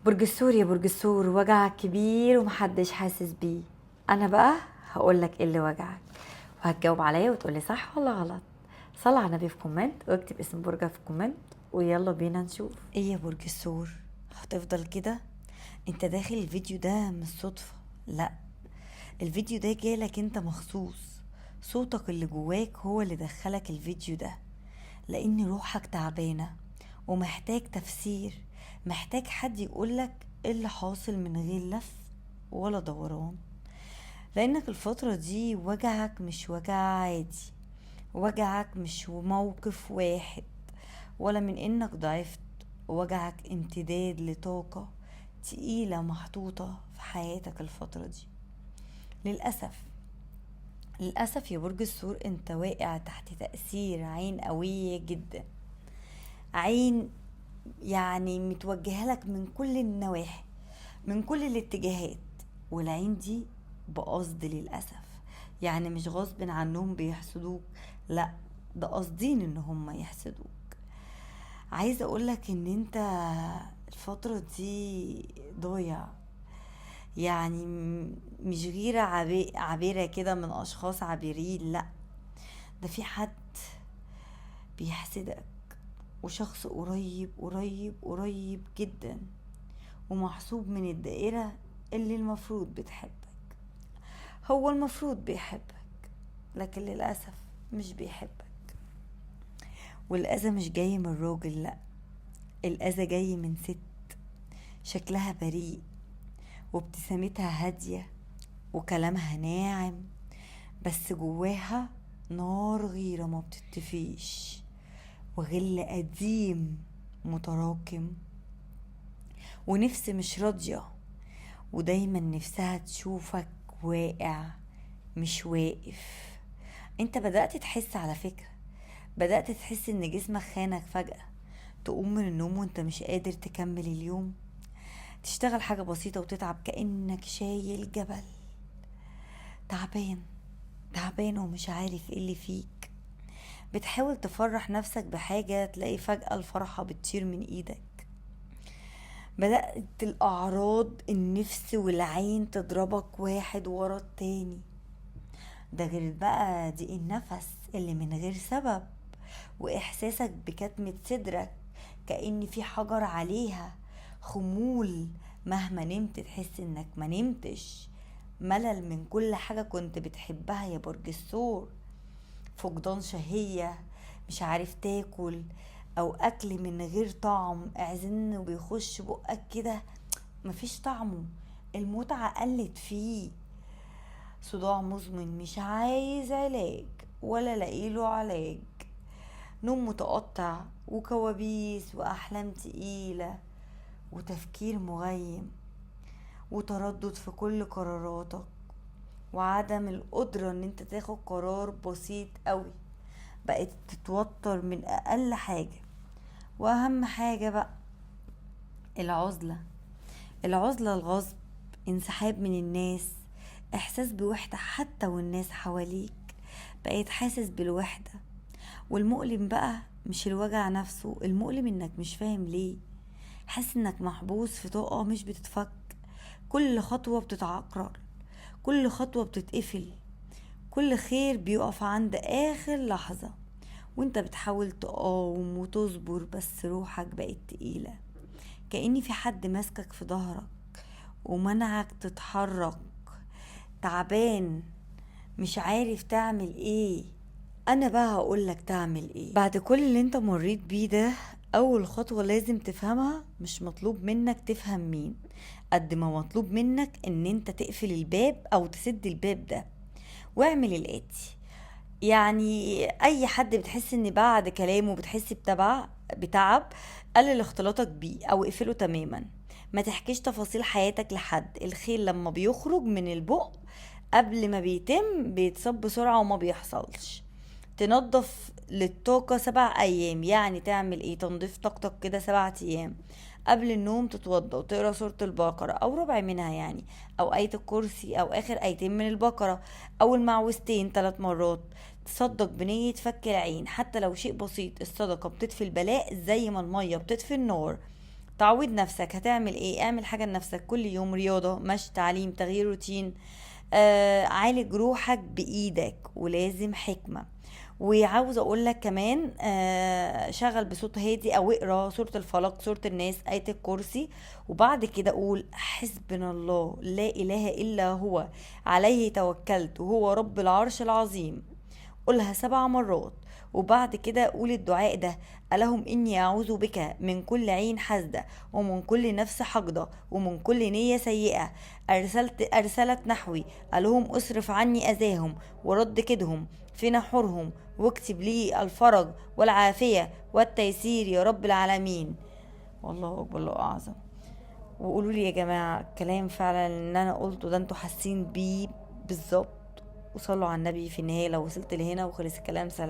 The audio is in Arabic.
برج الثور يا برج الثور، وجعك كبير ومحدش حاسس بيه. انا بقى هقولك ايه اللي وجعك، وهتجاوب عليا وتقولي صح ولا غلط. صل على النبي في كومنت واكتب اسم برجك في كومنت، ويلا بينا نشوف. ايه يا برج الثور، هتفضل كده؟ انت داخل الفيديو ده مش صدفة، لا، الفيديو ده جالك انت مخصوص. صوتك اللي جواك هو اللي دخلك الفيديو ده، لان روحك تعبانة ومحتاج تفسير، محتاج حد يقولك ايه اللي حاصل من غير لف ولا دوران. لانك الفترة دي وجعك مش وجع عادي، وجعك مش موقف واحد ولا من انك ضعفت، وجعك امتداد لطاقة تقيلة محطوطة في حياتك الفترة دي. للأسف، للأسف يا برج الثور انت واقع تحت تأثير عين قوية جدا، عين يعني متوجهة لك من كل النواحي، من كل الاتجاهات. والعين دي بقصد للأسف، يعني مش غصب عنهم بيحسدوك، لا، ده قاصدين ان هم يحسدوك. عايزة اقولك ان انت الفترة دي ضايع، يعني مش غيرة عابرة كده من اشخاص عابرين، لا، ده في حد بيحسدك، وشخص قريب قريب قريب جدا، ومحسوب من الدائرة اللي المفروض بتحبك. هو المفروض بيحبك، لكن للأسف مش بيحبك. والأذى مش جاي من راجل، لأ، الأذى جاي من ست شكلها بريء، وابتسامتها هادية، وكلامها ناعم، بس جواها نار غيرة ما بتطفيش، وغل قديم متراكم، ونفس مش راضية، ودايما نفسها تشوفك واقع مش واقف. انت بدأت تحس، على فكرة، بدأت تحس ان جسمك خانك فجأة، تقوم من النوم وانت مش قادر تكمل اليوم، تشتغل حاجة بسيطة وتتعب كأنك شايل جبل. تعبان، تعبان ومش عارف ايه اللي فيك، بتحاول تفرح نفسك بحاجة تلاقي فجأة الفرحة بتطير من ايدك. بدأت الأعراض النفس والعين تضربك واحد ورا التاني، ده غير بقى ضيق النفس اللي من غير سبب، وإحساسك بكتمة صدرك كأن في حجر عليها، خمول مهما نمت تحس انك ما نمتش، ملل من كل حاجة كنت بتحبها يا برج الثور، فقدان شهية، مش عارف تاكل، او اكل من غير طعم، اعزن وبيخش بقك كده مفيش طعمه، المتعة قلت فيه، صداع مزمن مش عايز علاج ولا لاقيله علاج، نوم متقطع وكوابيس واحلام تقيلة، وتفكير مغيم، وتردد في كل قراراتك، وعدم القدرة ان انت تاخد قرار بسيط قوي، بقيت تتوتر من اقل حاجة. واهم حاجة بقى العزلة، العزلة، الغصب، انسحاب من الناس، احساس بوحدة حتى والناس حواليك، بقيت حاسس بالوحدة. والمؤلم بقى مش الوجع نفسه، المؤلم انك مش فاهم ليه، حاسس انك محبوس في طاقة مش بتتفك، كل خطوة بتتعكرر، كل خطوة بتتقفل، كل خير بيقف عند اخر لحظة، وانت بتحاول تقاوم وتصبر بس روحك بقت تقيلة، كأن في حد ماسكك في ظهرك ومنعك تتحرك، تعبان مش عارف تعمل ايه. انا بقى هقولك تعمل ايه بعد كل اللي انت مريت بيه ده. اول خطوة لازم تفهمها، مش مطلوب منك تفهم مين، قد ما مطلوب منك ان انت تقفل الباب او تسد الباب ده، واعمل الاتي. يعني اي حد بتحس ان بعد كلامه بتحس بتعب، قلل اختلاطك بيه او اقفله تماما. ما تحكيش تفاصيل حياتك لحد، الخير لما بيخرج من البق قبل ما بيتم بيتصاب بسرعة وما بيحصلش. تنظف للطاقة 7 أيام، يعني تعمل ايه؟ تنظيف طاقتك كده 7 أيام. قبل النوم تتوضى وتقرا سورة البقرة أو ربع منها يعني، أو آية الكرسي أو آخر آيتين من البقرة، أو المعوذتين 3 مرات. تصدق بنية فك العين حتى لو شيء بسيط، الصدقة بتطفي البلاء زي ما المية بتطفي النار. تعود نفسك. هتعمل ايه؟ اعمل حاجة لنفسك كل يوم، رياضة، مشي، تعليم، تغيير روتين. عالج روحك بإيدك، ولازم حكمة. وعاوز اقول لك كمان شغل بصوت هادي او اقرا سورة الفلق، سورة الناس، آية الكرسي. وبعد كده قول حسبنا الله لا اله الا هو عليه توكلت وهو رب العرش العظيم. قولها 7 مرات. وبعد كده قول الدعاء ده: ألهم إني أعوذ بك من كل عين حاسدة، ومن كل نفس حقدة، ومن كل نية سيئة أرسلت نحوي. ألهم أصرف عني أذاهم ورد كدهم في نحورهم، واكتب لي الفرج والعافية والتيسير يا رب العالمين. والله أكبر، الله أعظم. وقولوا لي يا جماعة الكلام فعلا اللي أنا قلته ده انتوا حاسين بيه بالظبط؟ وصلوا على النبي في النهاية لو وصلت لهنا وخلص الكلام. سلام.